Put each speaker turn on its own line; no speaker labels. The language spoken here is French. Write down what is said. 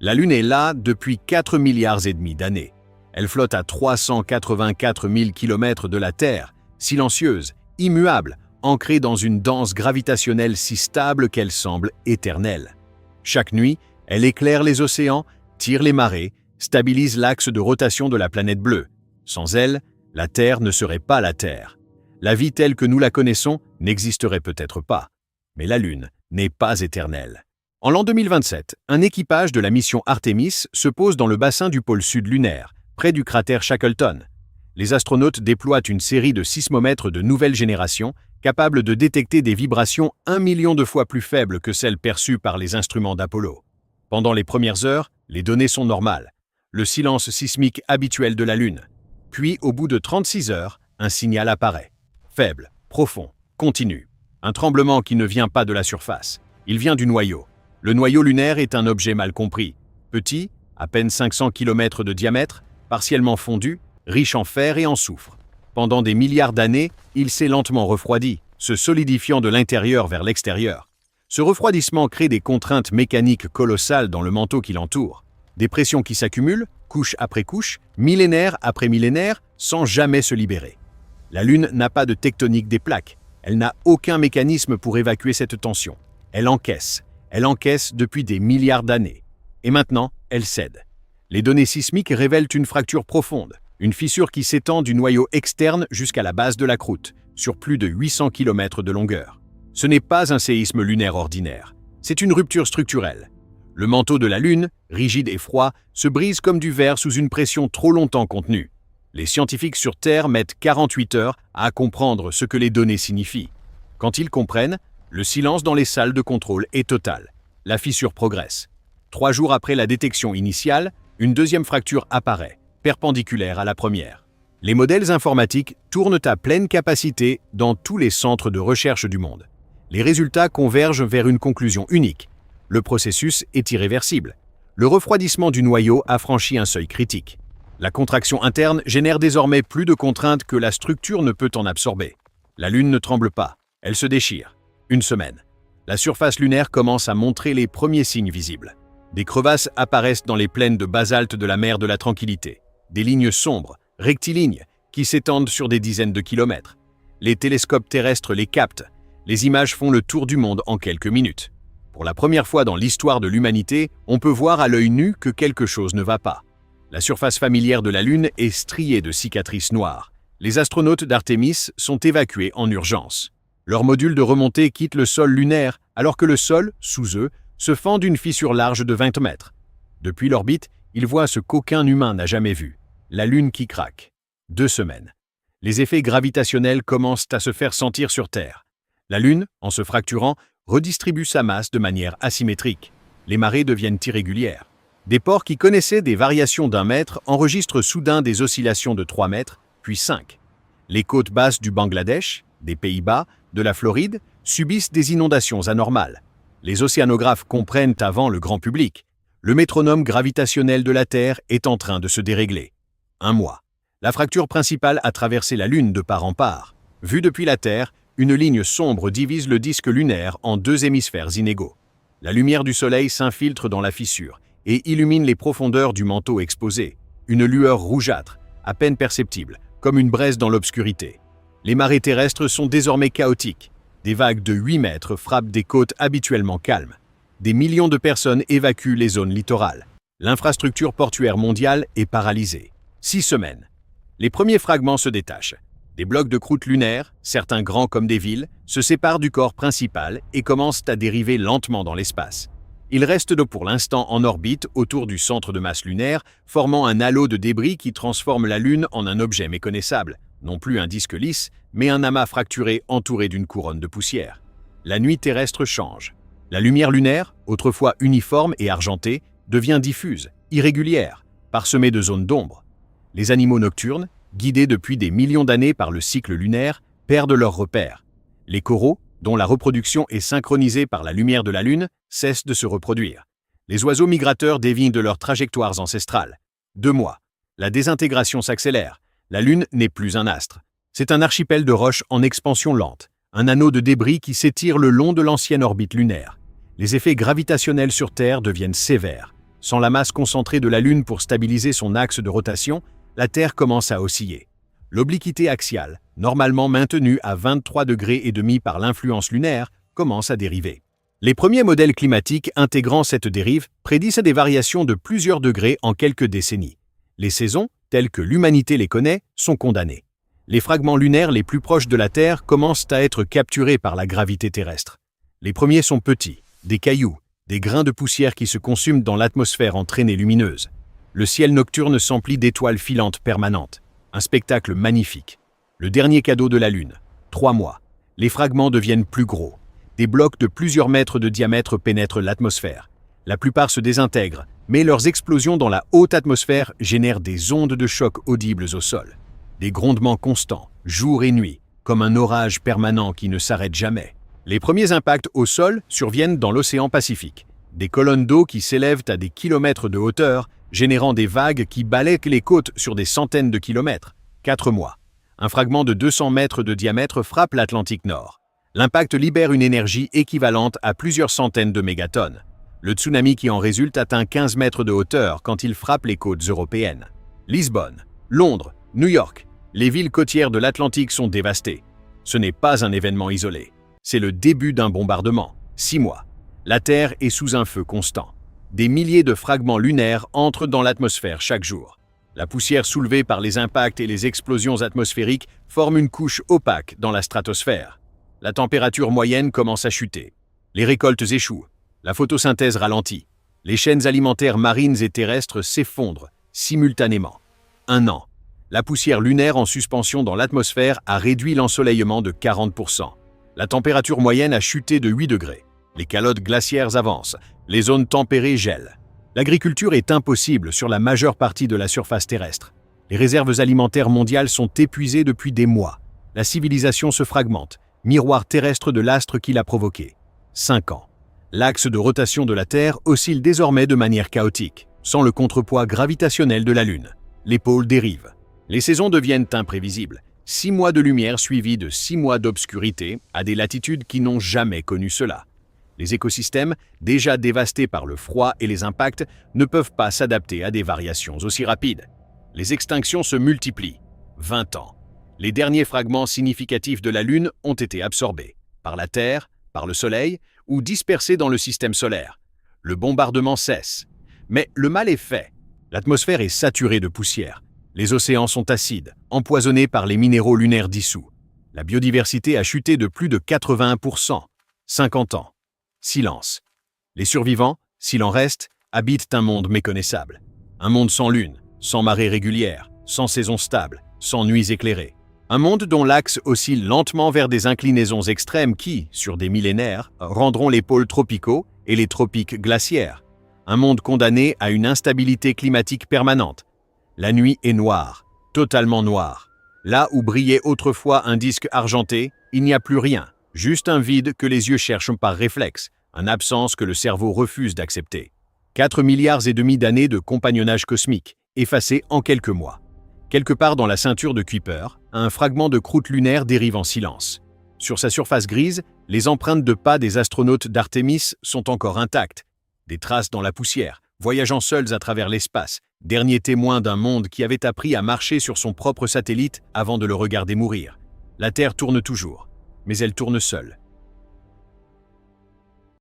La Lune est là depuis 4 milliards et demi d'années. Elle flotte à 384 000 km de la Terre, silencieuse, immuable, ancrée dans une danse gravitationnelle si stable qu'elle semble éternelle. Chaque nuit, elle éclaire les océans, tire les marées, stabilise l'axe de rotation de la planète bleue. Sans elle, la Terre ne serait pas la Terre. La vie telle que nous la connaissons n'existerait peut-être pas. Mais la Lune n'est pas éternelle. En l'an 2027, un équipage de la mission Artemis se pose dans le bassin du pôle sud lunaire, près du cratère Shackleton. Les astronautes déploient une série de sismomètres de nouvelle génération, capables de détecter des vibrations 1 million de fois plus faibles que celles perçues par les instruments d'Apollo. Pendant les premières heures, les données sont normales, le silence sismique habituel de la Lune. Puis, au bout de 36 heures, un signal apparaît. Faible, profond, continu. Un tremblement qui ne vient pas de la surface. Il vient du noyau. Le noyau lunaire est un objet mal compris. Petit, à peine 500 km de diamètre, partiellement fondu, riche en fer et en soufre. Pendant des milliards d'années, il s'est lentement refroidi, se solidifiant de l'intérieur vers l'extérieur. Ce refroidissement crée des contraintes mécaniques colossales dans le manteau qui l'entoure. Des pressions qui s'accumulent, couche après couche, millénaire après millénaire, sans jamais se libérer. La Lune n'a pas de tectonique des plaques. Elle n'a aucun mécanisme pour évacuer cette tension. Elle encaisse. Elle encaisse depuis des milliards d'années. Et maintenant, elle cède. Les données sismiques révèlent une fracture profonde, une fissure qui s'étend du noyau externe jusqu'à la base de la croûte, sur plus de 800 km de longueur. Ce n'est pas un séisme lunaire ordinaire, c'est une rupture structurelle. Le manteau de la Lune, rigide et froid, se brise comme du verre sous une pression trop longtemps contenue. Les scientifiques sur Terre mettent 48 heures à comprendre ce que les données signifient. Quand ils comprennent, le silence dans les salles de contrôle est total. La fissure progresse. 3 jours après la détection initiale, une deuxième fracture apparaît, perpendiculaire à la première. Les modèles informatiques tournent à pleine capacité dans tous les centres de recherche du monde. Les résultats convergent vers une conclusion unique. Le processus est irréversible. Le refroidissement du noyau a franchi un seuil critique. La contraction interne génère désormais plus de contraintes que la structure ne peut en absorber. La Lune ne tremble pas, elle se déchire. Une semaine. La surface lunaire commence à montrer les premiers signes visibles. Des crevasses apparaissent dans les plaines de basalte de la mer de la Tranquillité. Des lignes sombres, rectilignes, qui s'étendent sur des dizaines de kilomètres. Les télescopes terrestres les captent. Les images font le tour du monde en quelques minutes. Pour la première fois dans l'histoire de l'humanité, on peut voir à l'œil nu que quelque chose ne va pas. La surface familière de la Lune est striée de cicatrices noires. Les astronautes d'Artemis sont évacués en urgence. Leur module de remontée quitte le sol lunaire, alors que le sol, sous eux, se fend d'une fissure large de 20 mètres. Depuis l'orbite, ils voient ce qu'aucun humain n'a jamais vu, la Lune qui craque. 2 semaines. Les effets gravitationnels commencent à se faire sentir sur Terre. La Lune, en se fracturant, redistribue sa masse de manière asymétrique. Les marées deviennent irrégulières. Des ports qui connaissaient des variations d'1 mètre enregistrent soudain des oscillations de 3 mètres, puis 5. Les côtes basses du Bangladesh, des Pays-Bas, de la Floride, subissent des inondations anormales. Les océanographes comprennent avant le grand public. Le métronome gravitationnel de la Terre est en train de se dérégler. 1 mois. La fracture principale a traversé la Lune de part en part. Vue depuis la Terre, une ligne sombre divise le disque lunaire en 2 hémisphères inégaux. La lumière du Soleil s'infiltre dans la fissure et illumine les profondeurs du manteau exposé. Une lueur rougeâtre, à peine perceptible, comme une braise dans l'obscurité. Les marées terrestres sont désormais chaotiques. Des vagues de 8 mètres frappent des côtes habituellement calmes. Des millions de personnes évacuent les zones littorales. L'infrastructure portuaire mondiale est paralysée. 6 semaines. Les premiers fragments se détachent. Des blocs de croûte lunaire, certains grands comme des villes, se séparent du corps principal et commencent à dériver lentement dans l'espace. Ils restent pour l'instant en orbite autour du centre de masse lunaire, formant un halo de débris qui transforme la Lune en un objet méconnaissable. Non plus un disque lisse, mais un amas fracturé entouré d'une couronne de poussière. La nuit terrestre change. La lumière lunaire, autrefois uniforme et argentée, devient diffuse, irrégulière, parsemée de zones d'ombre. Les animaux nocturnes, guidés depuis des millions d'années par le cycle lunaire, perdent leurs repères. Les coraux, dont la reproduction est synchronisée par la lumière de la Lune, cessent de se reproduire. Les oiseaux migrateurs dévient de leurs trajectoires ancestrales. 2 mois. La désintégration s'accélère. La Lune n'est plus un astre. C'est un archipel de roches en expansion lente, un anneau de débris qui s'étire le long de l'ancienne orbite lunaire. Les effets gravitationnels sur Terre deviennent sévères. Sans la masse concentrée de la Lune pour stabiliser son axe de rotation, la Terre commence à osciller. L'obliquité axiale, normalement maintenue à 23,5 degrés par l'influence lunaire, commence à dériver. Les premiers modèles climatiques intégrant cette dérive prédisent des variations de plusieurs degrés en quelques décennies. Les saisons, telles que l'humanité les connaît, sont condamnées. Les fragments lunaires les plus proches de la Terre commencent à être capturés par la gravité terrestre. Les premiers sont petits, des cailloux, des grains de poussière qui se consument dans l'atmosphère en traînées lumineuses. Le ciel nocturne s'emplit d'étoiles filantes permanentes. Un spectacle magnifique. Le dernier cadeau de la Lune. 3 mois. Les fragments deviennent plus gros. Des blocs de plusieurs mètres de diamètre pénètrent l'atmosphère. La plupart se désintègrent, mais leurs explosions dans la haute atmosphère génèrent des ondes de choc audibles au sol. Des grondements constants, jour et nuit, comme un orage permanent qui ne s'arrête jamais. Les premiers impacts au sol surviennent dans l'océan Pacifique. Des colonnes d'eau qui s'élèvent à des kilomètres de hauteur, générant des vagues qui balayent les côtes sur des centaines de kilomètres. 4 mois. Un fragment de 200 mètres de diamètre frappe l'Atlantique Nord. L'impact libère une énergie équivalente à plusieurs centaines de mégatonnes. Le tsunami qui en résulte atteint 15 mètres de hauteur quand il frappe les côtes européennes. Lisbonne, Londres, New York, les villes côtières de l'Atlantique sont dévastées. Ce n'est pas un événement isolé. C'est le début d'un bombardement. 6 mois. La Terre est sous un feu constant. Des milliers de fragments lunaires entrent dans l'atmosphère chaque jour. La poussière soulevée par les impacts et les explosions atmosphériques forme une couche opaque dans la stratosphère. La température moyenne commence à chuter. Les récoltes échouent. La photosynthèse ralentit. Les chaînes alimentaires marines et terrestres s'effondrent simultanément. 1 an. La poussière lunaire en suspension dans l'atmosphère a réduit l'ensoleillement de 40%. La température moyenne a chuté de 8 degrés. Les calottes glaciaires avancent. Les zones tempérées gèlent. L'agriculture est impossible sur la majeure partie de la surface terrestre. Les réserves alimentaires mondiales sont épuisées depuis des mois. La civilisation se fragmente, miroir terrestre de l'astre qui l'a provoqué. 5 ans. L'axe de rotation de la Terre oscille désormais de manière chaotique, sans le contrepoids gravitationnel de la Lune. Les pôles dérivent. Les saisons deviennent imprévisibles. 6 mois de lumière suivis de 6 mois d'obscurité à des latitudes qui n'ont jamais connu cela. Les écosystèmes, déjà dévastés par le froid et les impacts, ne peuvent pas s'adapter à des variations aussi rapides. Les extinctions se multiplient. 20 ans. Les derniers fragments significatifs de la Lune ont été absorbés par la Terre, par le Soleil ou dispersés dans le système solaire. Le bombardement cesse. Mais le mal est fait. L'atmosphère est saturée de poussière. Les océans sont acides, empoisonnés par les minéraux lunaires dissous. La biodiversité a chuté de plus de 81%. 50 ans. Silence. Les survivants, s'il en reste, habitent un monde méconnaissable. Un monde sans lune, sans marée régulière, sans saison stable, sans nuits éclairées. Un monde dont l'axe oscille lentement vers des inclinaisons extrêmes qui, sur des millénaires, rendront les pôles tropicaux et les tropiques glaciaires. Un monde condamné à une instabilité climatique permanente. La nuit est noire, totalement noire. Là où brillait autrefois un disque argenté, il n'y a plus rien, juste un vide que les yeux cherchent par réflexe, une absence que le cerveau refuse d'accepter. 4,5 milliards d'années de compagnonnage cosmique, effacées en quelques mois. Quelque part dans la ceinture de Kuiper, un fragment de croûte lunaire dérive en silence. Sur sa surface grise, les empreintes de pas des astronautes d'Artemis sont encore intactes. Des traces dans la poussière, voyageant seuls à travers l'espace, derniers témoins d'un monde qui avait appris à marcher sur son propre satellite avant de le regarder mourir. La Terre tourne toujours, mais elle tourne seule.